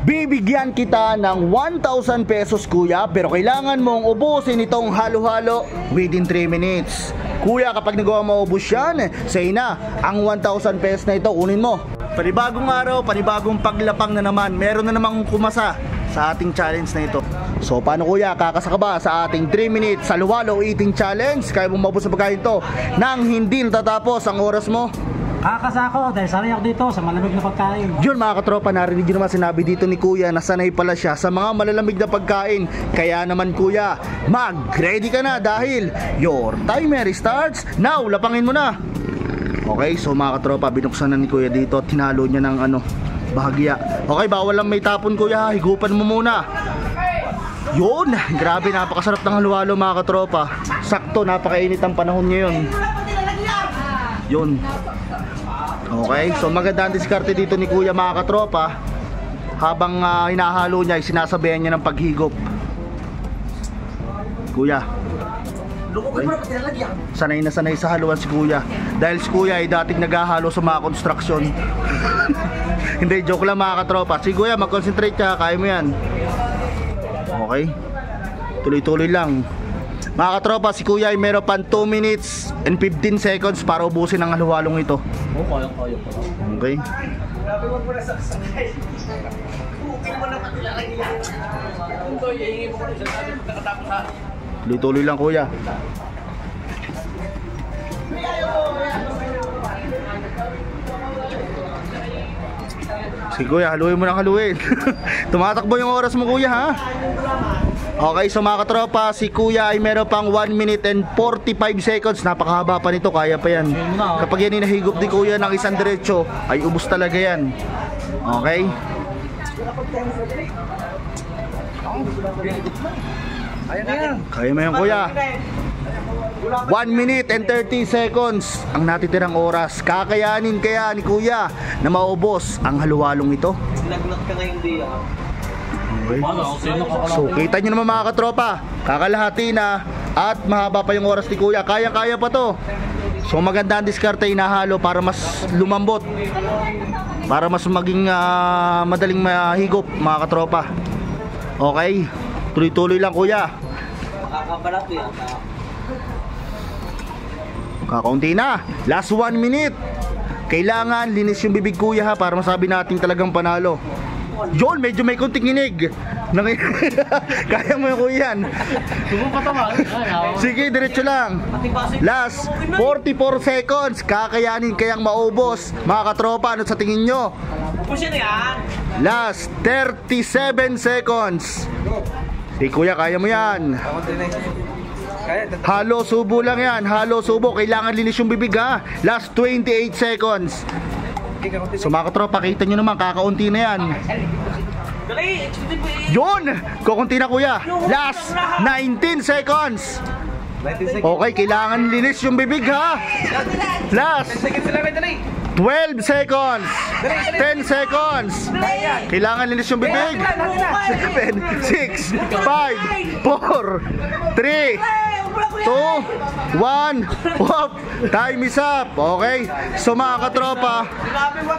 Bibigyan kita ng 1,000 pesos kuya, pero kailangan mong ubusin itong halo-halo within 3 minutes. Kuya, kapag nagawa mo ubus yan, say na, ang 1,000 pesos na ito, kunin mo. Panibagong araw, panibagong paglapang na naman. Meron na namang kumasa sa ating challenge na ito. So paano kuya, kakasa ka ba sa ating 3 minutes halo-halo eating challenge? Kaya mo maubos sa pagkain ito nang hindi natatapos ang oras mo? Kakasa ako dahil sanay ako dito sa malamig na pagkain. Yun mga katropa, narinig nyo naman sinabi dito ni kuya na sanay pala siya sa mga malalamig na pagkain. Kaya naman kuya, mag-ready ka na dahil your timer starts now. Lapangin mo na. Okay, so mga katropa, binuksan na ni kuya dito at tinalo niya ng bahagya. Okay, bawal lang may tapon kuya, higupan mo muna. Yun, grabe, napakasarap ng halo-halo mga katropa. Sakto, napakainit ang panahon ngayon. Yun. Okay, so maganda ang diskarte dito ni kuya mga katropa. Habang hinahalo niya, sinasabayan niya ng paghigop. Kuya, okay, sanay na sanay sa haluan si kuya. Dahil si kuya ay dating naghahalo sa mga construction. Hindi, joke lang mga katropa. Si kuya, mag-concentrate ka, kaya mo yan. Okay, tuloy-tuloy lang. Mga katropa, si kuya ay meron pang 2 minutes and 15 seconds para ubusin ang halo-halong ito. Oo, kaya-kaya pa. Okay. Tuloy-tuloy lang kuya. Sige kuya, haluin mo ng haluin. Tumatakbo yung oras mo kuya ha. Okay, so mga katropa, si kuya ay meron pang 1 minute and 45 seconds. Napakahaba pa nito, kaya pa yan. Kapag yan inahigop ni kuya ng isang diretso, ay ubos talaga yan. Okay. Kaya mo yan kuya. 1 minute and 30 seconds ang natitirang oras. Kakayanin kaya ni kuya na maubos ang halo-halong ito? Nagnat ka ngayon di okay. So kita nyo naman mga katropa, kakalahati na at mahaba pa yung oras ni kuya. Kaya-kaya pa to. So maganda ang diskarte, inahalo para mas lumambot, para mas maging madaling mahigop mga katropa. Okay, tuloy-tuloy lang kuya. Makakabalat yan. Kakaunti na, last 1 minute. Kailangan linis yung bibig kuya ha, para masabi natin talagang panalo. Yun, medyo may kunting inig. Kaya mo yung kuya yan. Sige, diretso lang. Last 44 seconds. Kakayanin kayang maubos mga katropa, ano sa tingin nyo? Last 37 seconds. Sige kuya, kaya mo yan. Halo subo lang yan, halo subo. Kailangan linis yung bibig ha. Last 28 seconds. So mga katropa, kita nyo naman, kakaunti na yan. Yun, kukunti na kuya. Last 19 seconds. Okay, kailangan linis yung bibig ha. Last 12 seconds. 10 seconds. Kailangan linis yung bibig. 7, 6, 5, 4, 3, 2, 1, whoop, time is up. Okay, so mga katropa,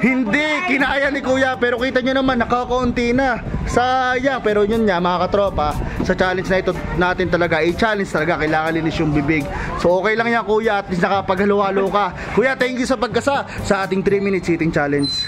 hindi kinaya ni kuya, pero kita nyo naman, nakakaunti na. Sayang, pero yun nga mga katropa, sa challenge na ito natin talaga, i-challenge talaga, kailangan linis yung bibig. So okay lang yan kuya, at least nakapaghalo-halo ka. Kuya, thank you sa pagkasa sa ating 3 minutes eating challenge.